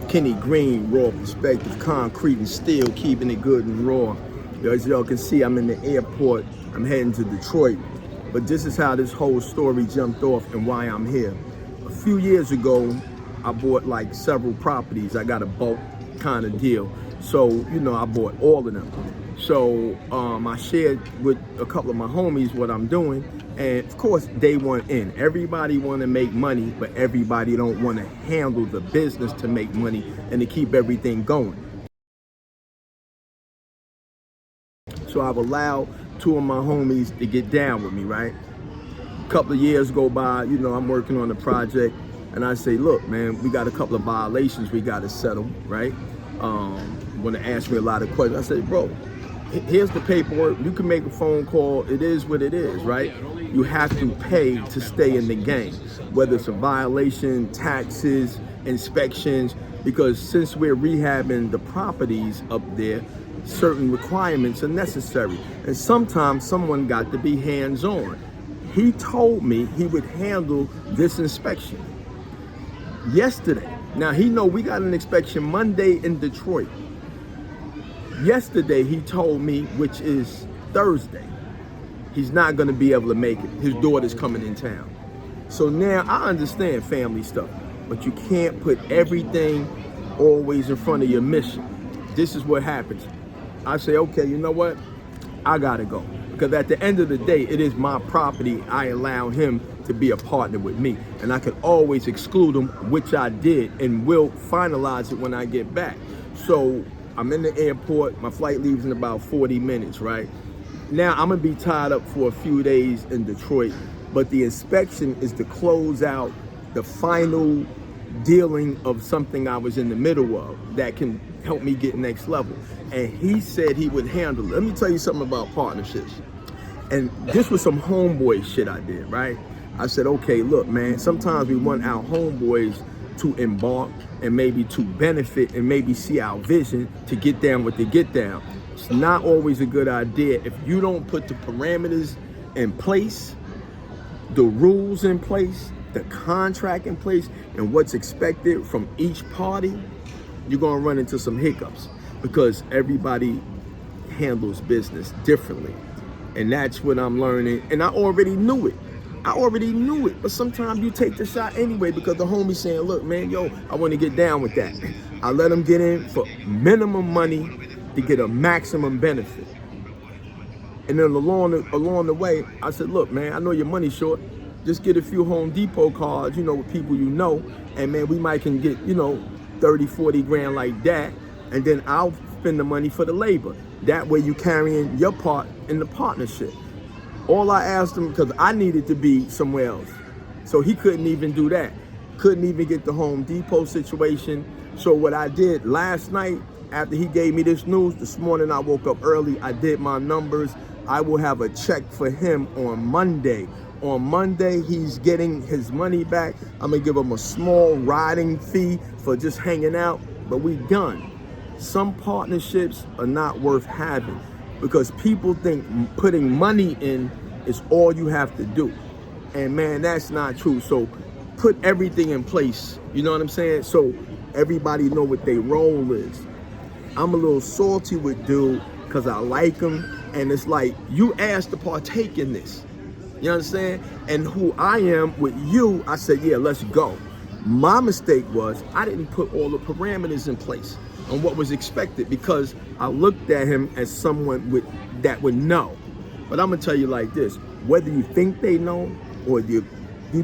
Kenny Green, Raw Perspective, concrete and steel, keeping it good and raw. As y'all can see, I'm in the airport. I'm heading to Detroit. But this is how this whole story jumped off and why I'm here. A few years ago, I bought like several properties. I got a bulk kind of deal. So, you know, I bought all of them. So I shared with a couple of my homies what I'm doing. And of course, they want in. Everybody want to make money, but everybody don't want to handle the business to make money and to keep everything going. So I've allowed two of my homies to get down with me, right? A couple of years go by, you know, I'm working on a project, and I say, look, man, we got a couple of violations we got to settle, right? Want to ask me a lot of questions. I said, bro, here's the paperwork. You can make a phone call. It is what it is, right? You have to pay to stay in the game, whether it's a violation, taxes, inspections, because since we're rehabbing the properties up there, certain requirements are necessary. And sometimes someone got to be hands-on. He told me he would handle this inspection yesterday. Now he know we got an inspection Monday in Detroit. Yesterday he told me, which is Thursday, he's not gonna be able to make it. His daughter's coming in town. So now I understand family stuff, but you can't put everything always in front of your mission. This is what happens. I say, okay, you know what? I gotta go. Because at the end of the day, it is my property. I allow him to be a partner with me. And I can always exclude him, which I did, and will finalize it when I get back. So I'm in the airport. My flight leaves in about 40 minutes, right? Now I'm gonna be tied up for a few days in Detroit, but the inspection is to close out the final dealing of something I was in the middle of that can help me get next level. And he said he would handle it. Let me tell you something about partnerships. And this was some homeboy shit I did, right? I said, okay, look, man, sometimes we want our homeboys to embark and maybe to benefit and maybe see our vision to get down what they get down. It's not always a good idea if you don't put the parameters in place, the rules in place, the contract in place, and what's expected from each party. You're gonna run into some hiccups because everybody handles business differently. And that's what I'm learning. And I already knew it. But sometimes you take the shot anyway because the homie's saying, look, man, yo, I want to get down with that. I let them get in for minimum money to get a maximum benefit. And then along the way, I said, look, man, I know your money's short. Just get a few Home Depot cards, you know, with people you know. And man, we might can get, you know, 30, 40 grand like that. And then I'll spend the money for the labor. That way you carrying your part in the partnership. All I asked him, because I needed to be somewhere else. So he couldn't even do that. Couldn't even get the Home Depot situation. So what I did last night, after he gave me this news, this morning I woke up early, I did my numbers. I will have a check for him on Monday. On Monday, he's getting his money back. I'm gonna give him a small riding fee for just hanging out, but we done. Some partnerships are not worth having because people think putting money in is all you have to do. And man, that's not true. So put everything in place, you know what I'm saying? So everybody know what their role is. I'm a little salty with dude because I like him, and it's like, you asked to partake in this. You understand? And who I am with you, I said, yeah, let's go. My mistake was I didn't put all the parameters in place on what was expected because I looked at him as someone that would know. But I'm gonna tell you like this, whether you think they know or you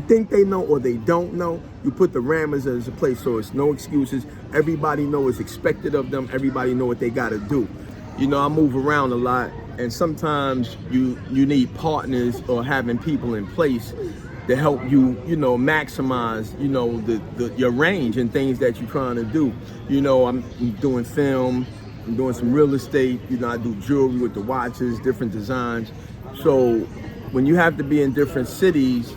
think they know or they don't know, you put the parameters in place so it's no excuses. Everybody know what's expected of them. Everybody know what they gotta do. You know, I move around a lot, and sometimes you need partners or having people in place to help you, you know, maximize, you know, your range and things that you're trying to do. You know, I'm doing film, I'm doing some real estate, you know, I do jewelry with the watches, different designs. So when you have to be in different cities,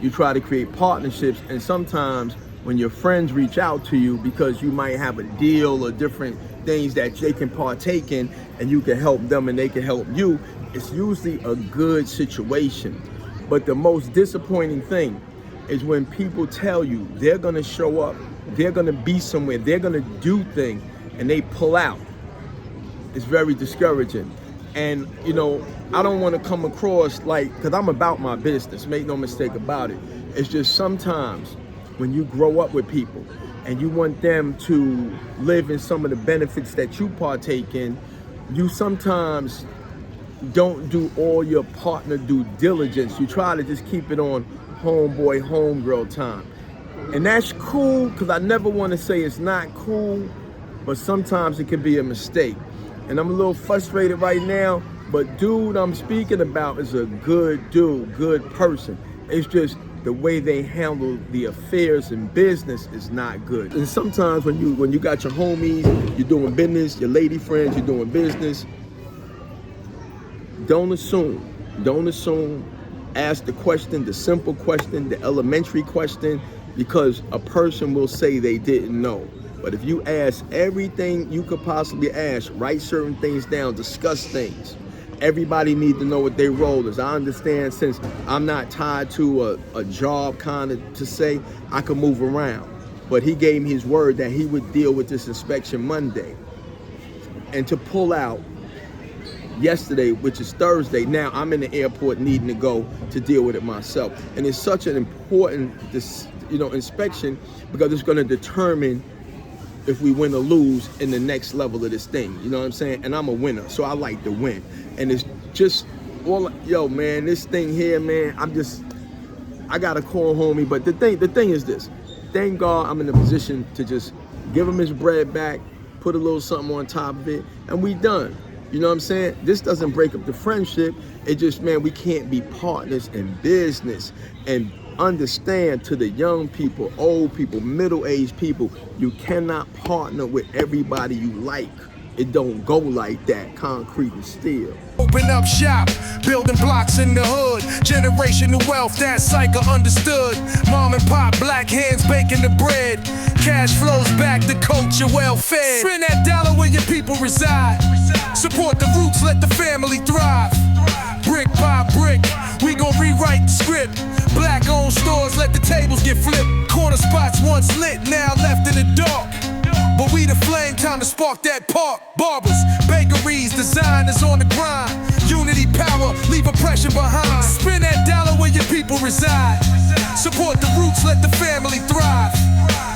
you try to create partnerships, and sometimes when your friends reach out to you because you might have a deal or different things that they can partake in and you can help them and they can help you, it's usually a good situation. But the most disappointing thing is when people tell you they're gonna show up, they're gonna be somewhere, they're gonna do things, and they pull out. It's very discouraging. And you know, I don't want to come across like, because I'm about my business, make no mistake about it. It's just sometimes when you grow up with people and you want them to live in some of the benefits that you partake in, you sometimes don't do all your partner due diligence. You try to just keep it on homeboy, homegirl time. And that's cool, because I never want to say it's not cool, but sometimes it can be a mistake. And I'm a little frustrated right now, but dude I'm speaking about is a good dude, good person. It's just the way they handle the affairs in business is not good. And sometimes when you got your homies, you're doing business, your lady friends, you're doing business, don't assume. Ask the question, the simple question, the elementary question, because a person will say they didn't know. But if you ask everything you could possibly ask, write certain things down, discuss things, everybody needs to know what their role is. I understand, since I'm not tied to a job kind of to say, I can move around. But he gave me his word that he would deal with this inspection Monday. And to pull out yesterday, which is Thursday, now I'm in the airport needing to go to deal with it myself. And it's such an important inspection, because it's going to determine if we win or lose in the next level of this thing. You know what I'm saying? And I'm a winner, so I like to win. And it's just yo man, this thing here, man, I gotta call homie. But the thing is this: thank God I'm in a position to just give him his bread back, put a little something on top of it, and we done. You know what I'm saying? This doesn't break up the friendship. It just, man, we can't be partners in business. And understand, to the young people, old people, middle-aged people, you cannot partner with everybody you like. It don't go like that, concrete and steel. Open up shop, building blocks in the hood. Generational wealth, that cycle understood. Mom and pop, black hands baking the bread. Cash flows back to culture, well fed. Spend that dollar where your people reside. Support the roots, let the family thrive. Brick by brick, we gon' rewrite the script. Black owned stores, let the tables get flipped. Corner spots once lit, now left in the dark. But we the flame, time to spark that park. Barbers, bakeries, designers on the grind. Unity power, leave oppression behind. Spend that dollar where your people reside. Support the roots, let the family thrive.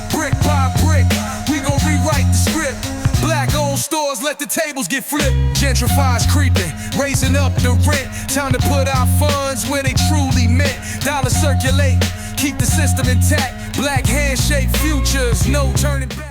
Brick by brick, we gon' rewrite the script. Black owned stores, let the tables get flipped. Gentrifies creeping, raising up the rent. Time to put our funds where they truly meant. Dollars circulate, keep the system intact. Black handshake futures, no turning back.